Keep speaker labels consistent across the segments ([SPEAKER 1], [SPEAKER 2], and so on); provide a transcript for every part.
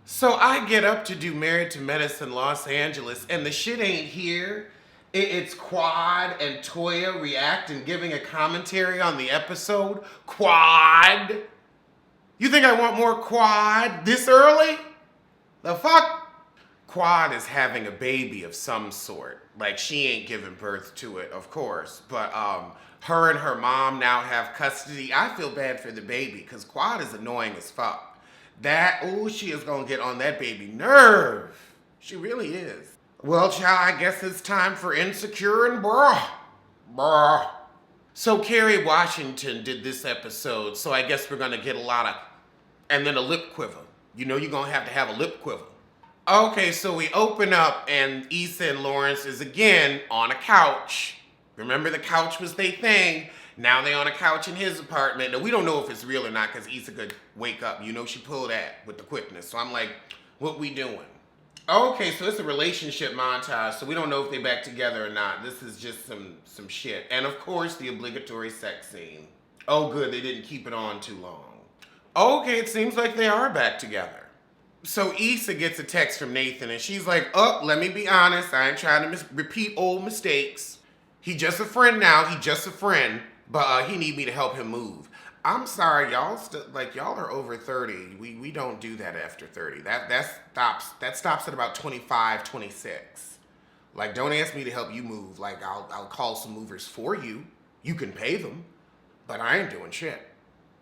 [SPEAKER 1] So I get up to do Married to Medicine Los Angeles, and the shit ain't here. It's Quad and Toya reacting, giving a commentary on the episode. Quad! You think I want more Quad this early? The fuck? Quad is having a baby of some sort. Like, she ain't giving birth to it, of course. But her and her mom now have custody. I feel bad for the baby, because Quad is annoying as fuck. She is gonna get on that baby nerve. She really is. Well, child, I guess it's time for Insecure and Bruh. So Kerry Washington did this episode, so I guess we're gonna get a lot of, and then a lip quiver. You know you're gonna have to have a lip quiver. Okay, so we open up and Issa and Lawrence is again on a couch. Remember the couch was their thing. Now they on a couch in his apartment. Now we don't know if it's real or not because Issa could wake up. You know she pulled that with the quickness. So I'm like, what we doing? Okay, so it's a relationship montage. So we don't know if they back together or not. This is just some shit. And of course the obligatory sex scene. Oh good, they didn't keep it on too long. Okay, it seems like they are back together. So Issa gets a text from Nathan and she's like, let me be honest. I ain't trying to repeat old mistakes. He just a friend now. He just a friend. But he need me to help him move. I'm sorry, y'all. Y'all are over 30. We don't do that after 30. That stops at about 25, 26. Like, don't ask me to help you move. Like, I'll call some movers for you. You can pay them, but I ain't doing shit.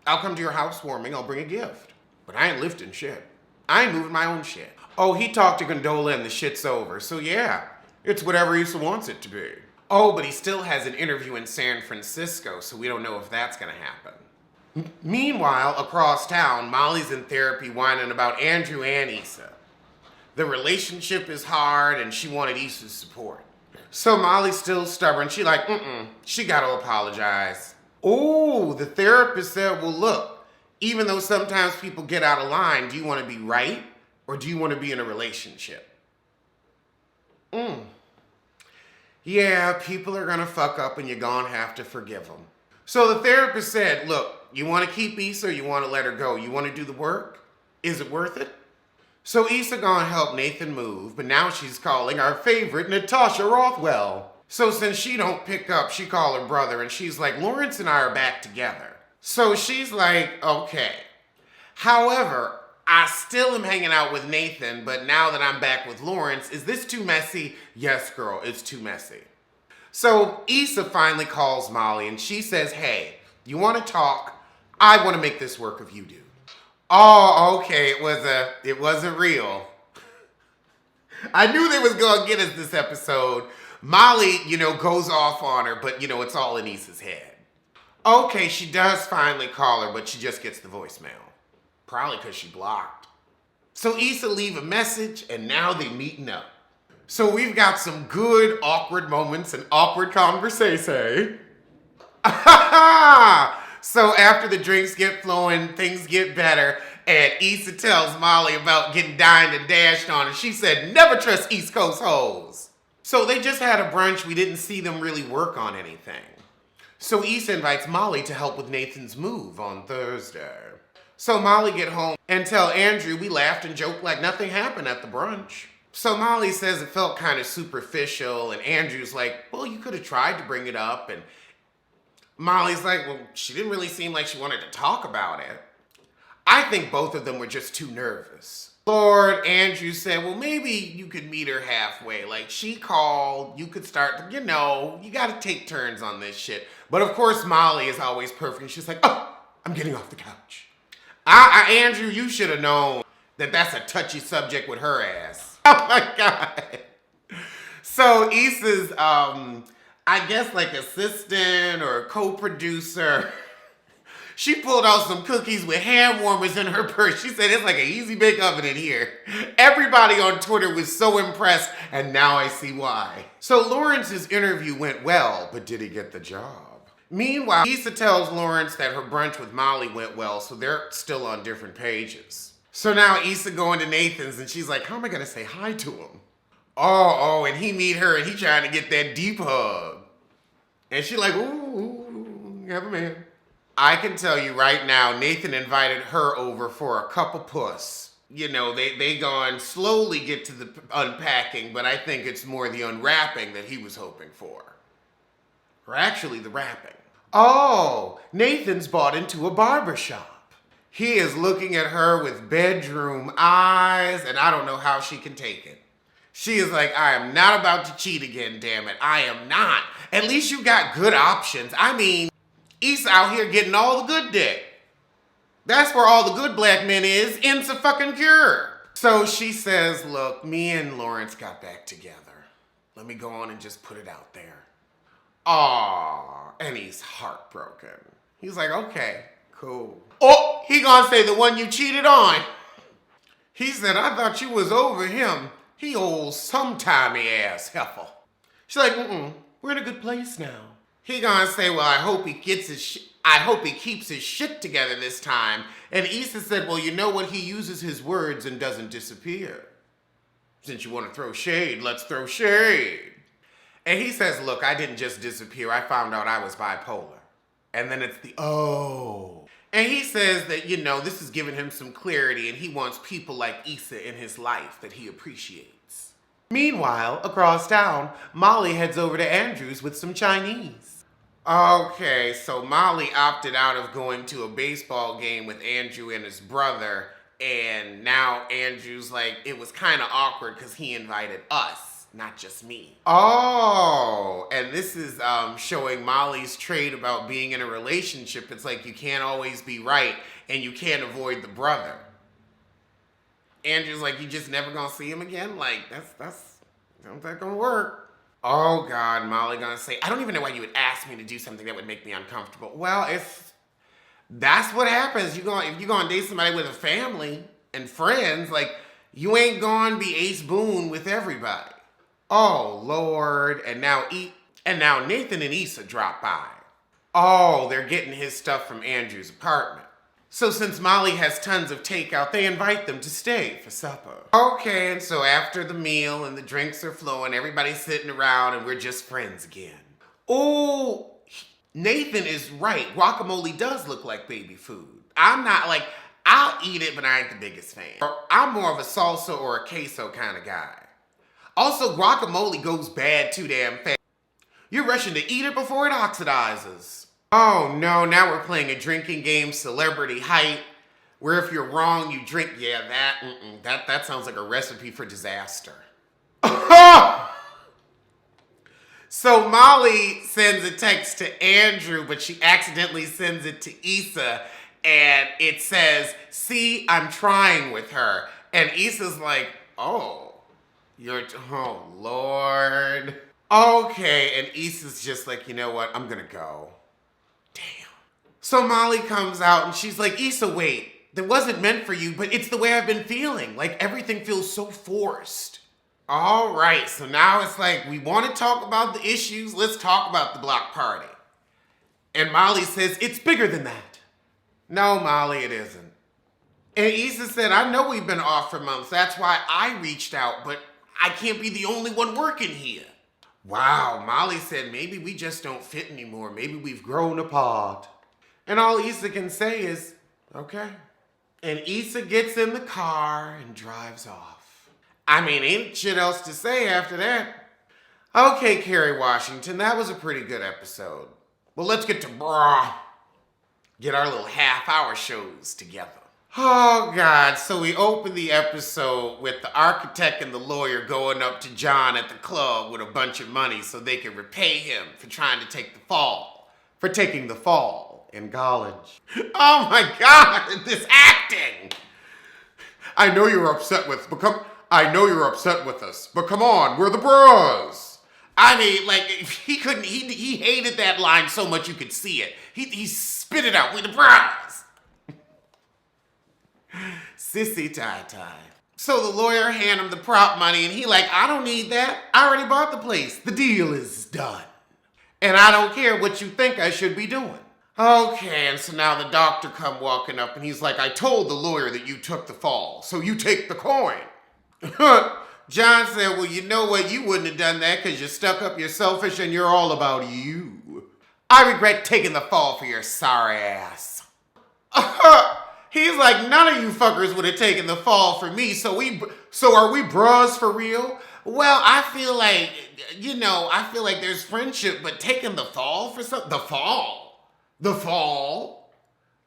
[SPEAKER 1] I'll come to your housewarming. I'll bring a gift, but I ain't lifting shit. I ain't moving my own shit. Oh, he talked to Gondola and the shit's over. So yeah, it's whatever Issa wants it to be. Oh, but he still has an interview in San Francisco, so we don't know if that's gonna happen. Meanwhile, across town, Molly's in therapy whining about Andrew and Issa. The relationship is hard and she wanted Issa's support. So Molly's still stubborn. She like, she gotta apologize. Oh, the therapist said, well look, even though sometimes people get out of line, do you wanna be right or do you wanna be in a relationship? Yeah, people are gonna fuck up and you're gonna have to forgive them. So the therapist said, look, you wanna keep Issa or you wanna let her go? You wanna do the work? Is it worth it? So Issa gonna help Nathan move, but now she's calling our favorite Natasha Rothwell. So since she don't pick up, she call her brother and she's like, Lawrence and I are back together. So she's like, okay. However, I still am hanging out with Nathan, but now that I'm back with Lawrence, is this too messy? Yes, girl, it's too messy. So Issa finally calls Molly and she says, hey, you want to talk? I want to make this work if you do. Oh, okay, it wasn't real. I knew they was going to get us this episode. Molly, goes off on her, but, it's all in Issa's head. Okay, she does finally call her, but she just gets the voicemail. Probably because she blocked. So Issa leave a message and now they meeting up. So we've got some good awkward moments and awkward conversation. So after the drinks get flowing, things get better, and Issa tells Molly about getting dined and dashed on, and she said, never trust East Coast hoes. So they just had a brunch. We didn't see them really work on anything. So Issa invites Molly to help with Nathan's move on Thursday. So Molly get home and tell Andrew we laughed and joked like nothing happened at the brunch. So Molly says it felt kind of superficial, and Andrew's like, well, you could have tried to bring it up, and Molly's like, well, she didn't really seem like she wanted to talk about it. I think both of them were just too nervous. Lord, Andrew said, well, maybe you could meet her halfway. Like, she called, you could start to, you gotta take turns on this shit. But of course, Molly is always perfect. She's like, oh, I'm getting off the couch. Andrew, you should have known that that's a touchy subject with her ass. Oh my God. So Issa's, I guess like assistant or co-producer, she pulled out some cookies with hand warmers in her purse. She said it's like an easy bake oven in here. Everybody on Twitter was so impressed, and now I see why. So Lawrence's interview went well, but did he get the job? Meanwhile, Issa tells Lawrence that her brunch with Molly went well, so they're still on different pages. So now Issa going to Nathan's, and she's like, how am I gonna say hi to him? Oh, and he meet her, and he trying to get that deep hug. And she like, ooh, you have a man. I can tell you right now, Nathan invited her over for a cup of puss. they gone slowly get to the unpacking, but I think it's more the unwrapping that he was hoping for. Or actually the wrapping. Oh, Nathan's bought into a barbershop. He is looking at her with bedroom eyes, and I don't know how she can take it. She is like, I am not about to cheat again, damn it. I am not. At least you got good options. I mean, Issa out here getting all the good dick. That's where all the good black men is, insecure. So she says, look, me and Lawrence got back together. Let me go on and just put it out there. Aww, and he's heartbroken. He's like, okay, cool. Oh, he gonna say the one you cheated on. He said, I thought you was over him. He old sometimey ass heifer. She's like, we're in a good place now. He gonna say, well, I hope he keeps his shit together this time. And Issa said, well, you know what? He uses his words and doesn't disappear. Since you want to throw shade, let's throw shade. And he says, look, I didn't just disappear. I found out I was bipolar. And then it's the, oh. And he says that, this has given him some clarity and he wants people like Issa in his life that he appreciates. Meanwhile, across town, Molly heads over to Andrew's with some Chinese. Okay, so Molly opted out of going to a baseball game with Andrew and his brother, and now Andrew's like, it was kind of awkward because he invited us, not just me. Oh, and this is showing Molly's trait about being in a relationship. It's like you can't always be right, and you can't avoid the brother. Andrew's like, you just never gonna see him again? Like, that's not gonna work. Oh God, Molly gonna say, I don't even know why you would ask me to do something that would make me uncomfortable. Well, that's what happens. If you're gonna date somebody with a family and friends, like, you ain't gonna be Ace Boone with everybody. Oh Lord, and now Nathan and Issa drop by. Oh, they're getting his stuff from Andrew's apartment. So since Molly has tons of takeout, they invite them to stay for supper. Okay, and so after the meal and the drinks are flowing, everybody's sitting around and we're just friends again. Oh, Nathan is right. Guacamole does look like baby food. I'm not like, I'll eat it, but I ain't the biggest fan. I'm more of a salsa or a queso kind of guy. Also, guacamole goes bad too damn fast. You're rushing to eat it before it oxidizes. Oh no, now we're playing a drinking game, Celebrity Height, where if you're wrong, you drink. Yeah, that sounds like a recipe for disaster. So Molly sends a text to Andrew, but she accidentally sends it to Issa, and it says, see, I'm trying with her. And Issa's like, oh Lord. Okay, and Issa's just like, you know what, I'm gonna go. Damn. So Molly comes out and she's like, Issa, wait, that wasn't meant for you, but it's the way I've been feeling. Like, everything feels so forced. All right, so now it's like, we want to talk about the issues, let's talk about the block party. And Molly says, it's bigger than that. No, Molly, it isn't. And Issa said, I know we've been off for months, that's why I reached out, but I can't be the only one working here. Wow, Molly said, maybe we just don't fit anymore. Maybe we've grown apart. And all Issa can say is, okay. And Issa gets in the car and drives off. I mean, ain't shit else to say after that. Okay, Kerry Washington, that was a pretty good episode. Well, let's get to get our little half-hour shows together. Oh God, so we open the episode with the architect and the lawyer going up to John at the club with a bunch of money so they can repay him for trying to take the fall. For taking the fall in college. Oh my God, this acting! I know you're upset with us, but come on, we're the bros. I mean, like, he hated that line so much you could see it. He spit it out, we're the bros. Sissy tie-tie. So the lawyer hand him the prop money and he like, I don't need that. I already bought the place. The deal is done. And I don't care what you think I should be doing. Okay, and so now the doctor come walking up and he's like, I told the lawyer that you took the fall, so you take the coin. John said, well, you know what? You wouldn't have done that because you're stuck up, you're selfish, and you're all about you. I regret taking the fall for your sorry ass. He's like, none of you fuckers would have taken the fall for me. So are we bros for real? Well, I feel like, I feel like there's friendship, but taking the fall for something, the fall,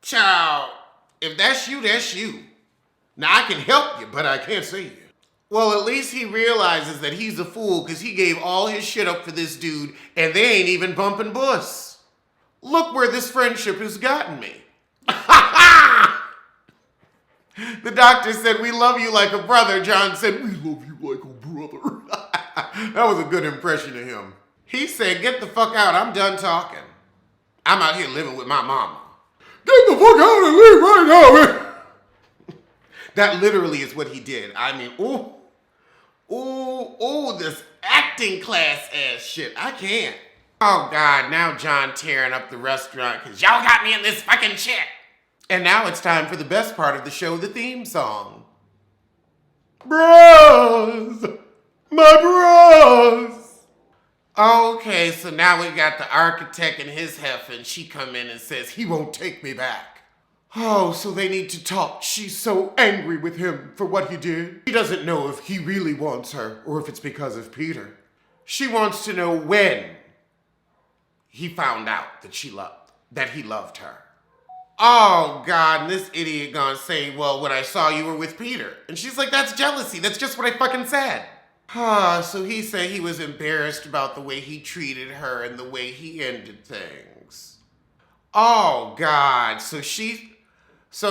[SPEAKER 1] child. If that's you, that's you. Now I can help you, but I can't save you. Well, at least he realizes that he's a fool because he gave all his shit up for this dude, and they ain't even bumping Bus. Look where this friendship has gotten me. The doctor said, we love you like a brother. John said, we love you like a brother. That was a good impression of him. He said, get the fuck out. I'm done talking. I'm out here living with my mama. Get the fuck out and leave right now, man. That literally is what he did. I mean, this acting class ass shit. I can't. Oh God, now John tearing up the restaurant because y'all got me in this fucking shit. And now it's time for the best part of the show, the theme song. Bros! My bros! Okay, so now we got the architect and his heifer, and she come in and says, he won't take me back. Oh, so they need to talk. She's so angry with him for what he did. She doesn't know if he really wants her or if it's because of Peter. She wants to know when he found out that he loved her. Oh, God, and this idiot gonna say, well, when I saw you were with Peter. And she's like, that's jealousy. That's just what I fucking said. So he said he was embarrassed about the way he treated her and the way he ended things. Oh, God. So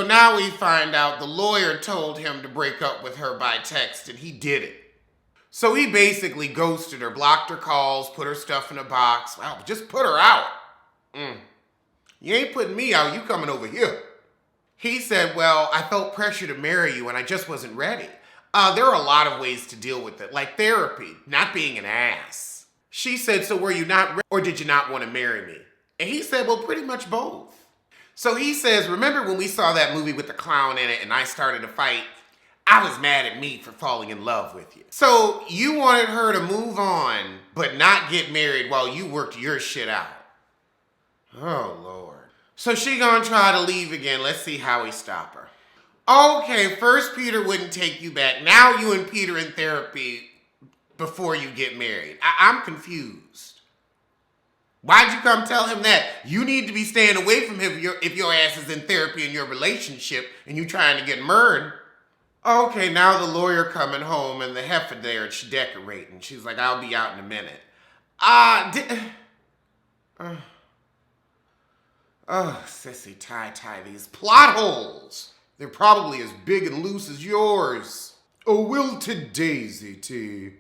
[SPEAKER 1] now we find out the lawyer told him to break up with her by text, and he did it. So he basically ghosted her, blocked her calls, put her stuff in a box. Well, just put her out. You ain't putting me out, you coming over here. He said, well, I felt pressure to marry you and I just wasn't ready. There are a lot of ways to deal with it, like therapy, not being an ass. She said, so were you not ready or did you not want to marry me? And he said, well, pretty much both. So he says, remember when we saw that movie with the clown in it and I started to fight? I was mad at me for falling in love with you. So you wanted her to move on, but not get married while you worked your shit out. Oh, Lord. So she gonna try to leave again. Let's see how he stop her. Okay, first Peter wouldn't take you back. Now you and Peter in therapy before you get married. I'm confused. Why'd you come tell him that? You need to be staying away from him if your ass is in therapy in your relationship and you trying to get married. Okay, now the lawyer coming home and the heifer there and she decorating. She's like, I'll be out in a minute. Sissy, tie these plot holes. They're probably as big and loose as yours. A wilted daisy tea.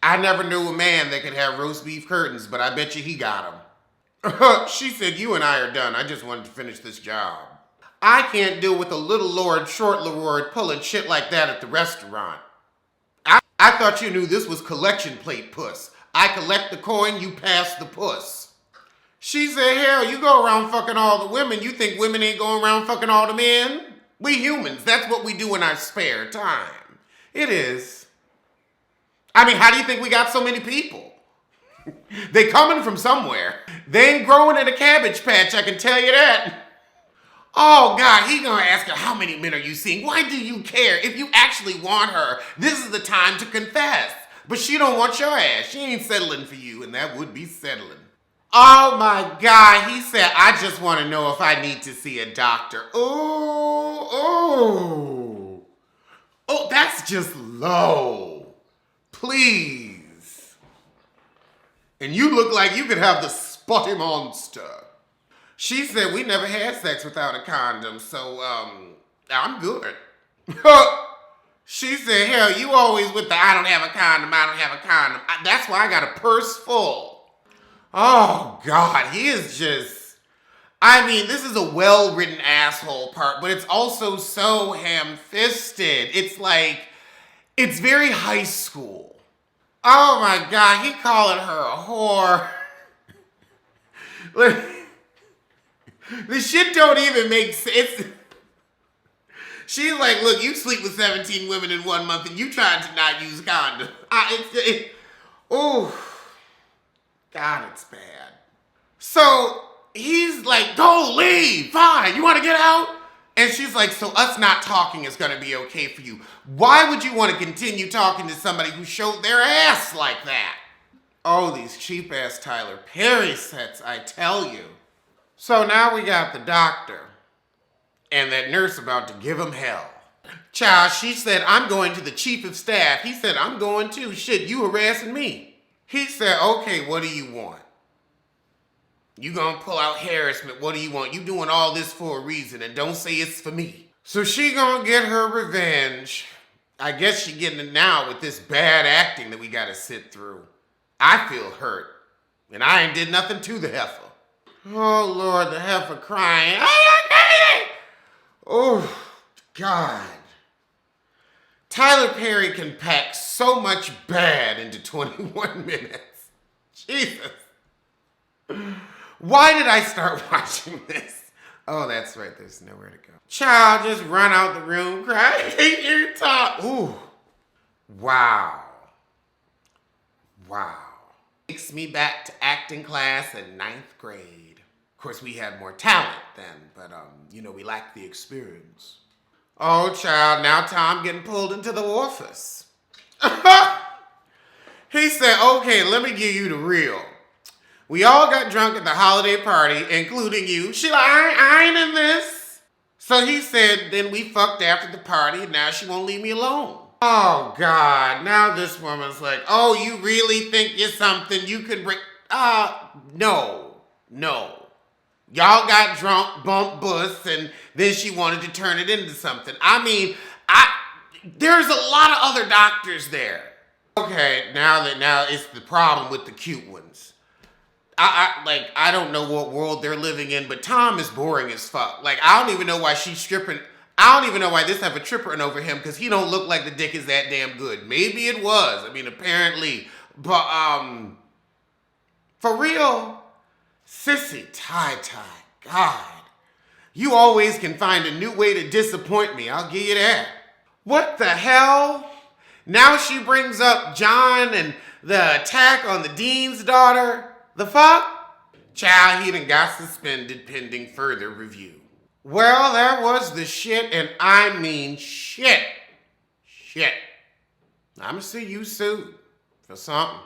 [SPEAKER 1] I never knew a man that could have roast beef curtains, but I bet you he got them. She said, you and I are done. I just wanted to finish this job. I can't deal with a little lord, short lord pulling shit like that at the restaurant. I thought you knew this was collection plate puss. I collect the coin, you pass the puss. She said, hell, you go around fucking all the women. You think women ain't going around fucking all the men? We humans, that's what we do in our spare time. It is. I mean, how do you think we got so many people? They coming from somewhere. They ain't growing in a cabbage patch, I can tell you that. Oh, God, he gonna ask her, how many men are you seeing? Why do you care? If you actually want her, this is the time to confess. But she don't want your ass. She ain't settling for you, and that would be settling. Oh, my God, he said, I just want to know if I need to see a doctor. Oh, that's just low. Please. And you look like you could have the spotty monster. She said, we never had sex without a condom, so, I'm good. She said, hell, you always with the I don't have a condom. That's why I got a purse full. Oh, God, he is just, I mean, this is a well-written asshole part, but it's also so ham-fisted. It's like, it's very high school. Oh, my God, he calling her a whore. The shit don't even make sense. She's like, look, you sleep with 17 women in 1 month and you trying to not use condoms. God, it's bad. So he's like, go leave, fine. You want to get out? And she's like, so us not talking is gonna be okay for you. Why would you want to continue talking to somebody who showed their ass like that? Oh, these cheap ass Tyler Perry sets, I tell you. So now we got the doctor and that nurse about to give him hell. Child, she said, I'm going to the chief of staff. He said, I'm going too. Shit, you harassing me. He said, okay, what do you want? You gonna pull out harassment, what do you want? You doing all this for a reason, and don't say it's for me. So she gonna get her revenge. I guess she getting it now with this bad acting that we gotta sit through. I feel hurt, and I ain't did nothing to the heifer. Oh Lord, the heifer crying. Oh, God. Tyler Perry can pack so much bad into 21 minutes. Jesus. Why did I start watching this? Oh, that's right. There's nowhere to go. Child, just run out the room, cry. I hate your talk. Ooh. Wow. Wow. Takes me back to acting class in 9th grade. Of course, we had more talent then, but, we lacked the experience. Oh, child, now Tom getting pulled into the office. He said, okay, let me give you the real. We all got drunk at the holiday party, including you. She like, I ain't in this. So he said, then we fucked after the party, and now she won't leave me alone. Oh, God. Now this woman's like, oh, you really think you're something you can bring? No. Y'all got drunk, bumped bus, and then she wanted to turn it into something. I mean, there's a lot of other doctors there. Okay, now it's the problem with the cute ones. I don't know what world they're living in, but Tom is boring as fuck. Like, I don't even know why she's stripping. I don't even know why this have a tripping over him, because he don't look like the dick is that damn good. Maybe it was. I mean, apparently. But, for real, sissy tie-tie, God. You always can find a new way to disappoint me, I'll give you that. What the hell? Now she brings up John and the attack on the dean's daughter. The fuck? Child, he done got suspended pending further review. Well, that was the shit, and I mean shit. I'ma see you soon for something.